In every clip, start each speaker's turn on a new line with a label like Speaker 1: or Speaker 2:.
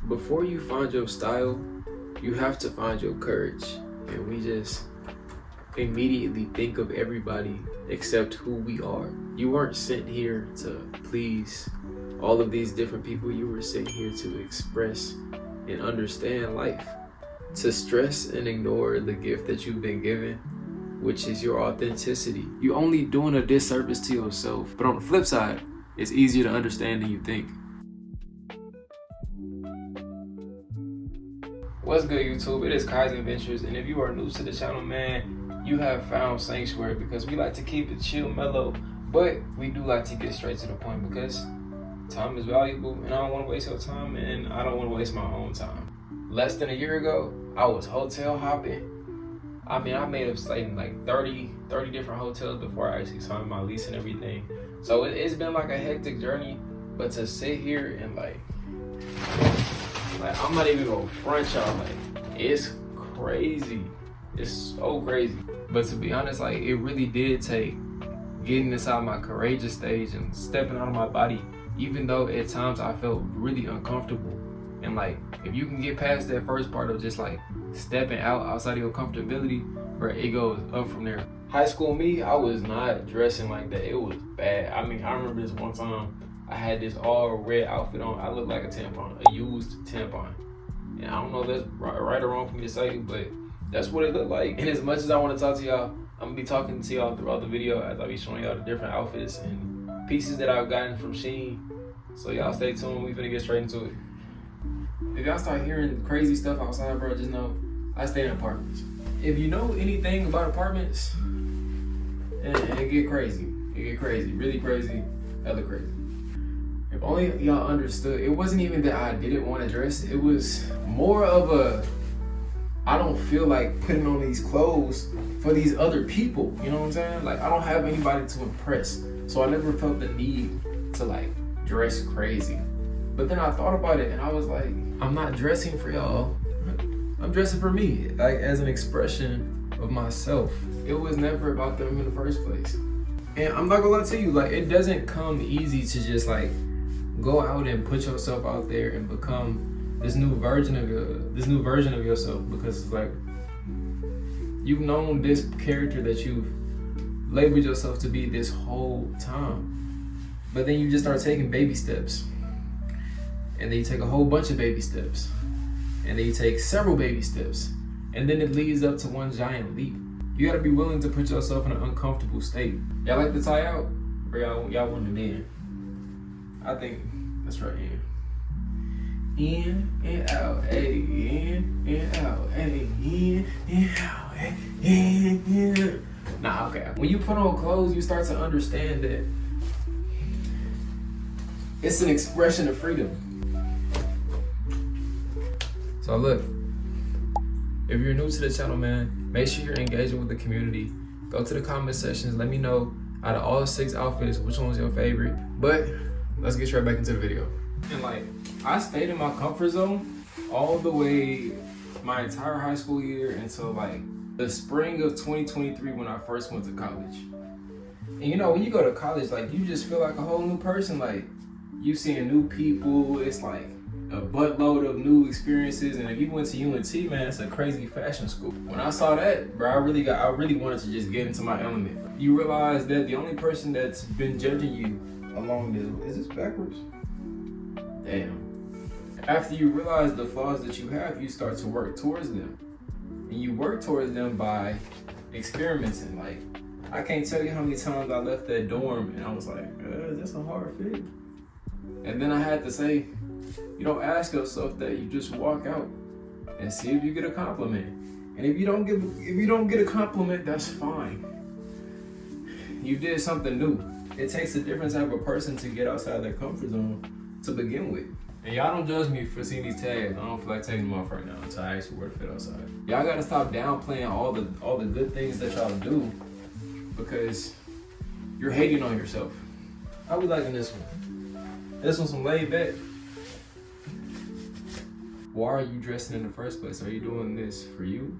Speaker 1: Before you find your style, you have to find your courage. And we just immediately think of everybody except who we are. You weren't sent here to please all of these different people. You were sent here to express and understand life, to stress and ignore the gift that you've been given, which is your authenticity. You're only doing a disservice to yourself. But on the flip side, it's easier to understand than you think. What's good, YouTube? It is Kaizenventures, and if you are new to the channel, man, you have found sanctuary, because we like to keep it chill, mellow, but we do like to get straight to the point because time is valuable, and I don't want to waste your time, and I don't want to waste my own time. Less than a year ago, I was hotel hopping. I mean, I may have stayed in like 30 different hotels before I actually signed my lease and everything. So it's been like a hectic journey, but to sit here and like I'm not even gonna front y'all, like, it's crazy. It's so crazy. But to be honest, like, it really did take getting inside my courageous stage and stepping out of my body, even though at times I felt really uncomfortable. And like, if you can get past that first part of just like stepping outside of your comfortability, bro, it goes up from there. High school me, I was not dressing like that. It was bad. I mean, I remember this one time, I had this all red outfit on. I looked like a tampon, a used tampon. And I don't know if that's right or wrong for me to say, but that's what it looked like. And as much as I want to talk to y'all, I'm gonna be talking to y'all throughout the video as I be showing y'all the different outfits and pieces that I've gotten from SHEIN. So y'all stay tuned, we finna get straight into it. If y'all start hearing crazy stuff outside, bro, just know I stay in apartments. If you know anything about apartments, it get crazy. It get crazy, really crazy, hella crazy. If only y'all understood, it wasn't even that I didn't want to dress. It was more of a, I don't feel like putting on these clothes for these other people. You know what I'm saying? Like, I don't have anybody to impress. So I never felt the need to like dress crazy. But then I thought about it and I was like, I'm not dressing for y'all. I'm dressing for me, like as an expression of myself. It was never about them in the first place. And I'm not gonna lie to you, like, it doesn't come easy to just like go out and put yourself out there and become this new version of yourself, because it's like you've known this character that you've labeled yourself to be this whole time, but then you just start taking baby steps, and then you take a whole bunch of baby steps, and then you take several baby steps, and then it leads up to one giant leap. You gotta be willing to put yourself in an uncomfortable state. Y'all like to tie out? Or y'all want it in? I think that's right, in and out, hey, in and out, hey, in and out, hey, in. Nah, okay. When you put on clothes, you start to understand that it's an expression of freedom. So look, if you're new to the channel, man, make sure you're engaging with the community. Go to the comment sections, let me know out of all 6 outfits, which one was your favorite. But let's get straight back into the video. And like, I stayed in my comfort zone all the way my entire high school year until like the spring of 2023 when I first went to college. And you know, when you go to college, like, you just feel like a whole new person. Like, you seeing new people, it's like a buttload of new experiences. And if you went to UNT, man, it's a crazy fashion school. When I saw that, bro, I really wanted to just get into my element. You realize that the only person that's been judging you along this, is this backwards? Damn. After you realize the flaws that you have, you start to work towards them. And you work towards them by experimenting. Like, I can't tell you how many times I left that dorm and I was like, that's a hard fit. And then I had to say, you don't ask yourself that, you just walk out and see if you get a compliment. And if you don't get a compliment, that's fine. You did something new. It takes a different type of person to get outside their comfort zone to begin with. And y'all don't judge me for seeing these tags. I don't feel like taking them off right now until I actually wear a fit outside. Y'all gotta stop downplaying all the good things that y'all do, because you're hating on yourself. I be liking this one. This one's some laid back. Why are you dressing in the first place? Are you doing this for you?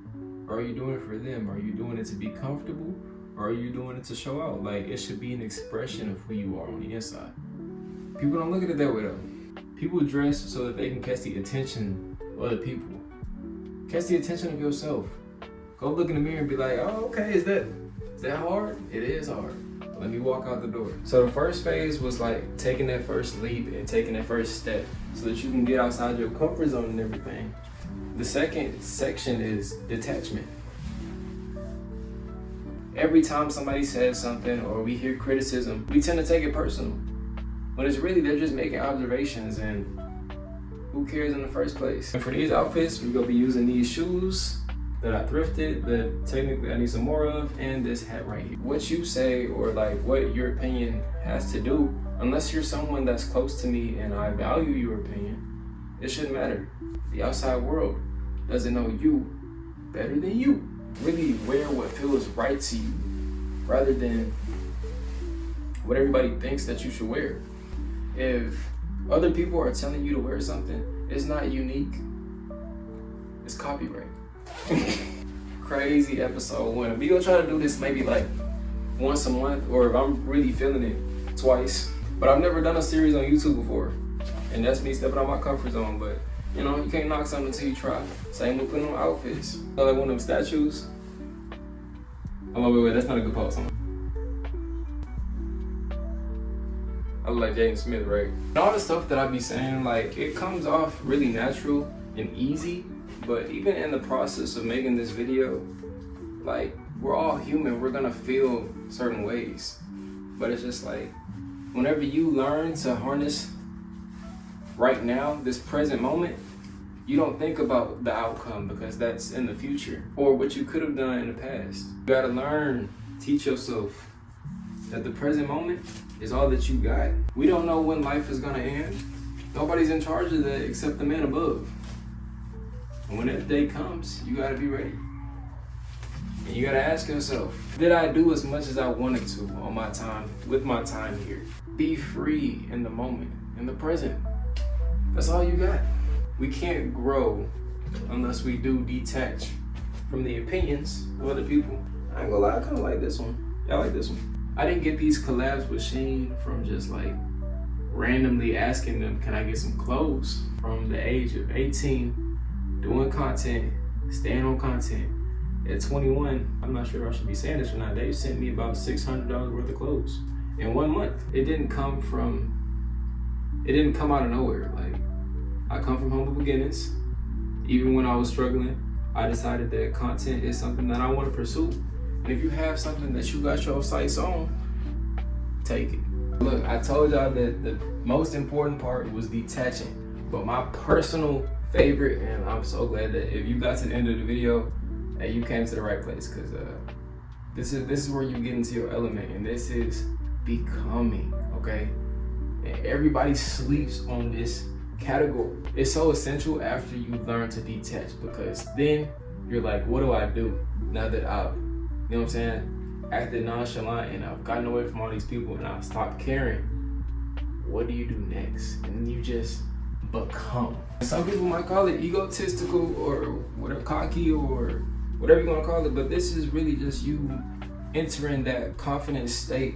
Speaker 1: Or are you doing it for them? Are you doing it to be comfortable? Or are you doing it to show out? Like, it should be an expression of who you are on the inside. People don't look at it that way though. People dress so that they can catch the attention of other people. Catch the attention of yourself. Go look in the mirror and be like, oh, okay, is that hard? It is hard. Let me walk out the door. So the first phase was like taking that first leap and taking that first step so that you can get outside your comfort zone and everything. The second section is detachment. Every time somebody says something or we hear criticism, we tend to take it personal. When it's really, they're just making observations, and who cares in the first place? And for these outfits, we're gonna be using these shoes that I thrifted, that technically I need some more of, and this hat right here. What you say or like what your opinion has to do, unless you're someone that's close to me and I value your opinion, it shouldn't matter. The outside world doesn't know you better than you. Really wear what feels right to you rather than what everybody thinks that you should wear. If other people are telling you to wear something, it's not unique, it's copyright. Crazy episode 1. We gonna try to do this maybe like once a month, or if I'm really feeling it, twice. But I've never done a series on YouTube before, and that's me stepping out my comfort zone. But you know, you can't knock something until you try. Same with putting on outfits. Like one of them statues. Oh, wait, that's not a good pose. I look like Jaden Smith, right? And all the stuff that I be saying, like, it comes off really natural and easy, but even in the process of making this video, like, we're all human, we're gonna feel certain ways. But it's just like, whenever you learn to harness right now, this present moment, you don't think about the outcome because that's in the future or what you could have done in the past. You gotta learn, teach yourself that the present moment is all that you got. We don't know when life is gonna end. Nobody's in charge of that except the man above. And when that day comes, you gotta be ready. And you gotta ask yourself, did I do as much as I wanted to on my time, with my time here? Be free in the moment, in the present. That's all you got. We can't grow unless we do detach from the opinions of other people. I ain't gonna lie, I kinda like this one. Yeah, I like this one. I didn't get these collabs with SHEIN from just like randomly asking them, can I get some clothes? From the age of 18, doing content, staying on content. At 21, I'm not sure if I should be saying this or not, they sent me about $600 worth of clothes in 1 month. It didn't come out of nowhere. Like, I come from humble beginnings. Even when I was struggling, I decided that content is something that I want to pursue. And if you have something that you got your sights on, take it. Look, I told y'all that the most important part was detaching, but my personal favorite, and I'm so glad that if you got to the end of the video, that you came to the right place, because this is where you get into your element, and this is becoming, okay? And everybody sleeps on this category. It's so essential after you learn to detach, because then you're like, what do I do now that I've, you know what I'm saying, acted nonchalant and I've gotten away from all these people and I've stopped caring? What do you do next? And you just become. Some people might call it egotistical or whatever, cocky or whatever you want to call it, but this is really just you entering that confident state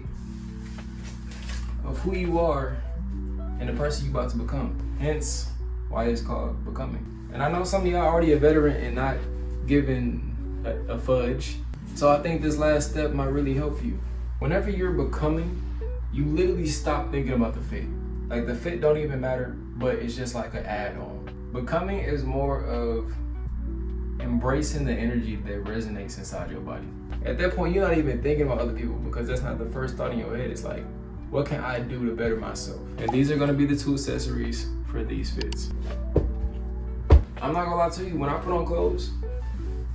Speaker 1: of who you are and the person you're about to become. Hence why it's called becoming. And I know some of y'all are already a veteran and not giving a fudge. So I think this last step might really help you. Whenever you're becoming, you literally stop thinking about the fit. Like, the fit don't even matter, but it's just like an add-on. Becoming is more of embracing the energy that resonates inside your body. At that point, you're not even thinking about other people, because that's not the first thought in your head. It's like, what can I do to better myself? And these are gonna be the two accessories for these fits. I'm not gonna lie to you, when I put on clothes,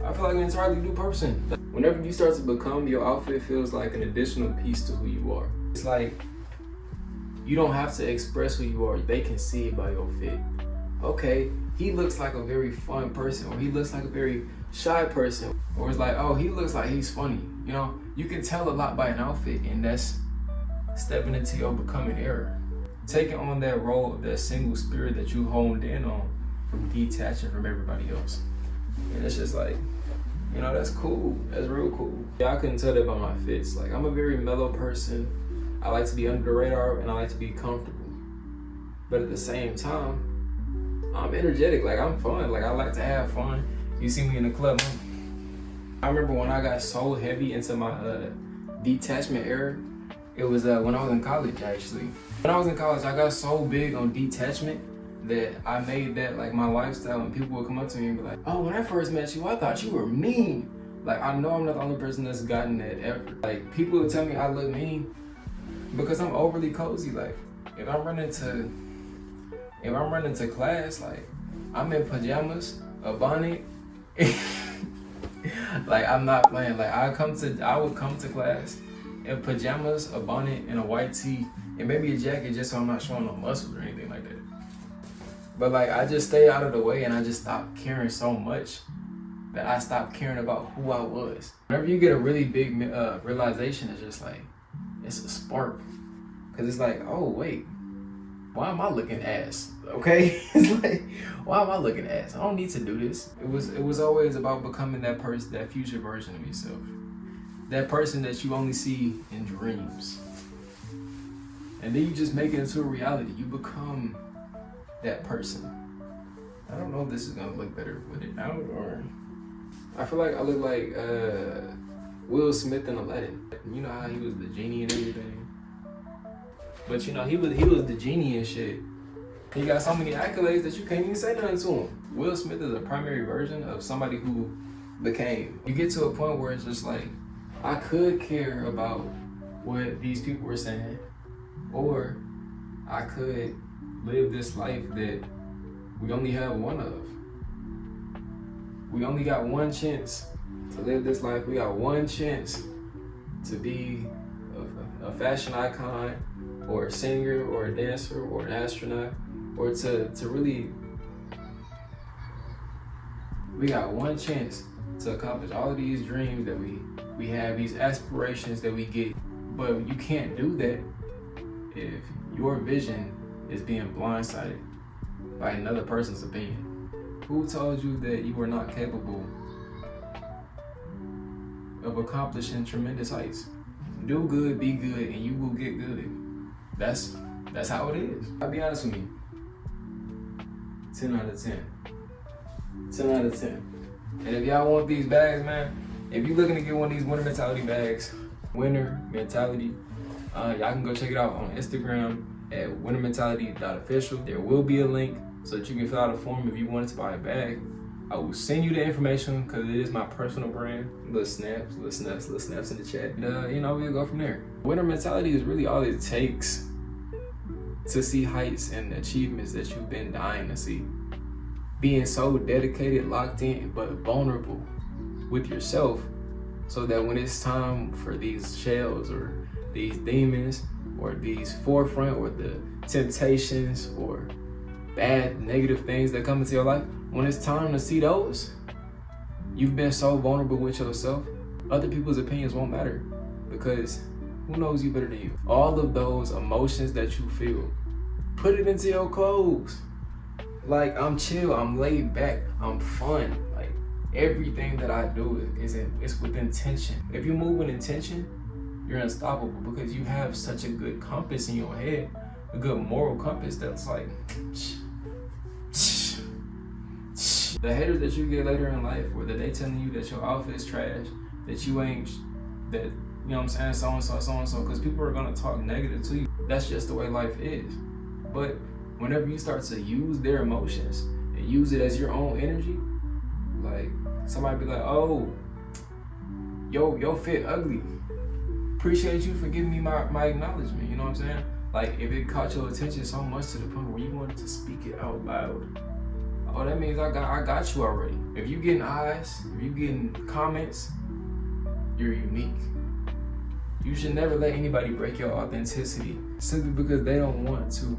Speaker 1: I feel like an entirely new person. Whenever you start to become, your outfit feels like an additional piece to who you are. It's like, you don't have to express who you are, they can see it by your fit. Okay, he looks like a very fun person, or he looks like a very shy person, or it's like, oh, he looks like he's funny. You know, you can tell a lot by an outfit, and that's stepping into your becoming era. Taking on that role of that single spirit that you honed in on from detaching from everybody else. And it's just like, you know, that's cool. That's real cool. Y'all couldn't tell that by my fits. Like, I'm a very mellow person. I like to be under the radar, and I like to be comfortable. but at the same time, I'm energetic. Like, I'm fun. Like, I like to have fun. You see me in the club. I remember when I got so heavy into my detachment era. It was when I was in college, actually. When I was in college, I got so big on detachment that I made that like my lifestyle, and people would come up to me and be like, oh, when I first met you, I thought you were mean. Like, I know I'm not the only person that's gotten that ever. Like, people would tell me I look mean because I'm overly cozy. Like, if I'm running to class, like, I'm in pajamas, a bonnet. Like, I'm not playing. Like, I would come to class in pajamas, a bonnet, and a white tee, and maybe a jacket just so I'm not showing no muscles or anything like that. But like, I just stay out of the way, and I just stopped caring so much that I stopped caring about who I was. Whenever you get a really big realization, it's just like, it's a spark. Cause it's like, oh wait, why am I looking ass? Okay, it's like, why am I looking ass? I don't need to do this. It was always about becoming that person, that future version of yourself. That person that you only see in dreams. And then you just make it into a reality. You become that person. I don't know if this is gonna look better with it out, or I feel like I look like Will Smith in Aladdin. You know how he was the genie and everything? But you know, he was the genie and shit. He got so many accolades that you can't even say nothing to him. Will Smith is a primary version of somebody who became. You get to a point where it's just like, I could care about what these people were saying, or I could live this life that we only have one of. We only got one chance to live this life. We got one chance to be a fashion icon, or a singer, or a dancer, or an astronaut, or to really, we got one chance to accomplish all of these dreams that we have, these aspirations that we get. But you can't do that if your vision is being blindsided by another person's opinion. Who told you that you were not capable of accomplishing tremendous heights? Do good, be good, and you will get good. That's how it is. I'll be honest with you. 10 out of 10. 10 out of 10. And if y'all want these bags, man, if you're looking to get one of these winner mentality bags, winner mentality, y'all can go check it out on Instagram at winnermentality.official. There will be a link so that you can fill out a form if you wanted to buy a bag. I will send you the information because it is my personal brand. Little snaps in the chat. And, you know, we'll go from there. Winner mentality is really all it takes to see heights and achievements that you've been dying to see. Being so dedicated, locked in, but vulnerable with yourself, so that when it's time for these shells or these demons or these forefront or the temptations or bad negative things that come into your life, when it's time to see those, you've been so vulnerable with yourself, other people's opinions won't matter, because who knows you better than you? All of those emotions that you feel, put it into your clothes. Like, I'm chill, I'm laid back, I'm fun. Like, everything that I do is with intention. If you move with intention, you're unstoppable, because you have such a good compass in your head, a good moral compass that's like, the haters that you get later in life, whether they telling you that your outfit is trash, that you ain't, that, you know what I'm saying, so-and-so, because people are gonna talk negative to you. That's just the way life is. But whenever you start to use their emotions and use it as your own energy, like, somebody be like, oh, your fit ugly. Appreciate you for giving me my acknowledgement, you know what I'm saying? Like, if it caught your attention so much to the point where you wanted to speak it out loud, oh, that means I got you already. If you getting eyes, if you getting comments, you're unique. You should never let anybody break your authenticity simply because they don't want to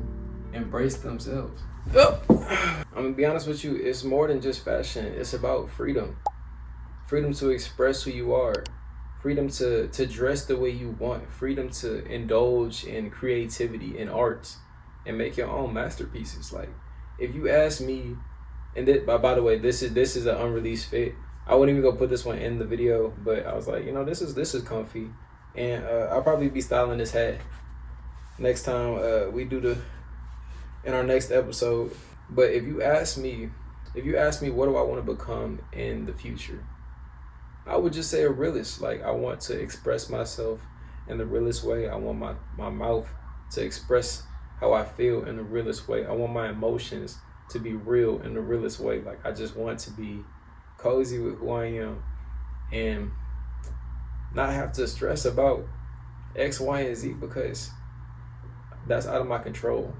Speaker 1: embrace themselves. I'm gonna be honest with you, it's more than just fashion. It's about freedom. Freedom to express who you are. Freedom to dress the way you want. Freedom to indulge in creativity and arts and make your own masterpieces. Like, if you ask me, and by the way, this is an unreleased fit. I wouldn't even go put this one in the video, but I was like, you know, this is comfy, and I'll probably be styling this hat next time we do the in our next episode. But if you ask me what do I want to become in the future, I would just say a realist. Like, I want to express myself in the realest way. I want my mouth to express how I feel in the realest way. I want my emotions to be real in the realest way. Like, I just want to be cozy with who I am and not have to stress about X, Y, and Z, because that's out of my control.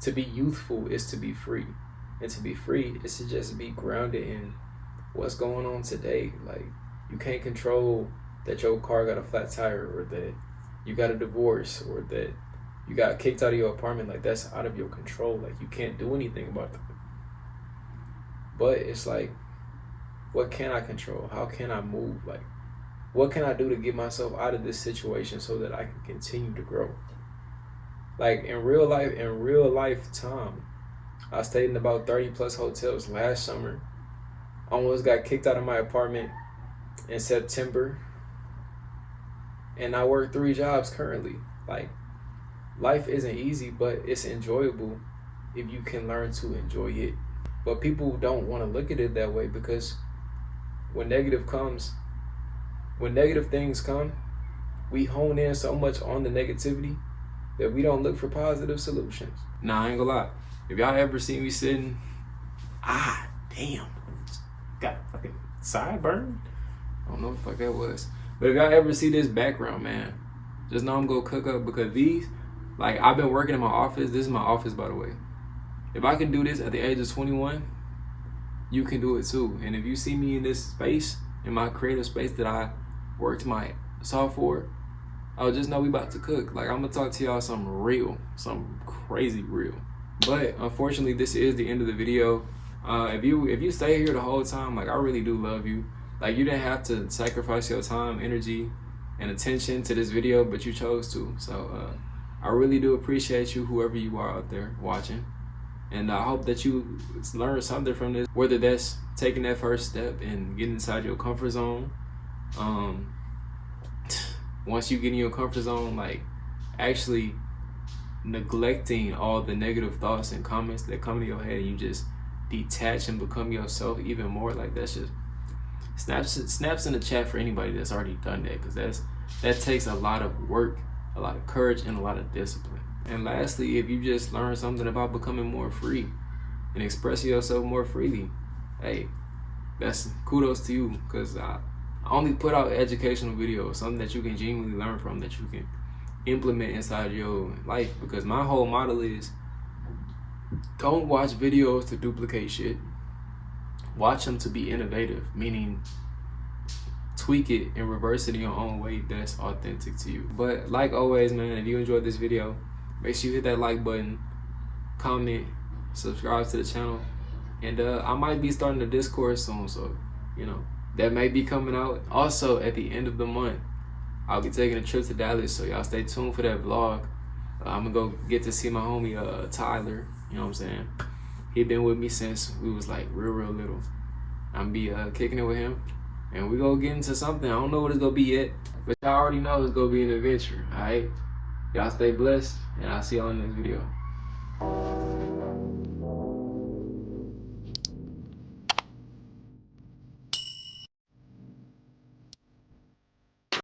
Speaker 1: To be youthful is to be free. And to be free is to just be grounded in what's going on today. Like, you can't control that your car got a flat tire, or that you got a divorce, or that you got kicked out of your apartment. Like, that's out of your control. Like, you can't do anything about that. But it's like, what can I control? How can I move? Like, what can I do to get myself out of this situation so that I can continue to grow? Like, in real life time, I stayed in about 30 plus hotels last summer. Almost got kicked out of my apartment in September. And I work 3 jobs currently. Like, life isn't easy, but it's enjoyable if you can learn to enjoy it. But people don't want to look at it that way, because when negative things come, we hone in so much on the negativity that we don't look for positive solutions. Nah, I ain't gonna lie. If y'all ever see me sitting, damn, got a fucking sideburn. I don't know what the fuck that was. But if y'all ever see this background, man, just know I'm gonna cook up, because these, like, I've been working in my office. This is my office, by the way. If I can do this at the age of 21, you can do it too. And if you see me in this space, in my creative space that I worked my ass for, I'll just know we about to cook. Like, I'm gonna talk to y'all something real, something crazy real. But unfortunately, this is the end of the video. If you stay here the whole time, like, I really do love you. Like, you didn't have to sacrifice your time, energy, and attention to this video, but you chose to. So I really do appreciate you, whoever you are out there watching. And I hope that you learn something from this, whether that's taking that first step and getting inside your comfort zone. Once you get in your comfort zone, like, actually neglecting all the negative thoughts and comments that come to your head, and you just detach and become yourself even more. Like, that's just snaps in the chat for anybody that's already done that, because that takes a lot of work, a lot of courage, and a lot of discipline. And lastly, if you just learn something about becoming more free and expressing yourself more freely, hey, that's kudos to you, because I only put out educational videos, something that you can genuinely learn from, that you can implement inside your life. Because my whole model is, don't watch videos to duplicate shit. Watch them to be innovative, meaning tweak it and reverse it in your own way that's authentic to you. But like always, man, if you enjoyed this video, make sure you hit that like button, comment, subscribe to the channel, and I might be starting the Discord soon, so you know, that may be coming out. Also, at the end of the month, I'll be taking a trip to Dallas, so y'all stay tuned for that vlog. I'm gonna go get to see my homie Tyler. You know what I'm saying? He been with me since we was like real little. I'm be kicking it with him, and we gonna get into something. I don't know what it's gonna be yet, but y'all already know it's gonna be an adventure. All right, y'all stay blessed, and I'll see y'all in the next video.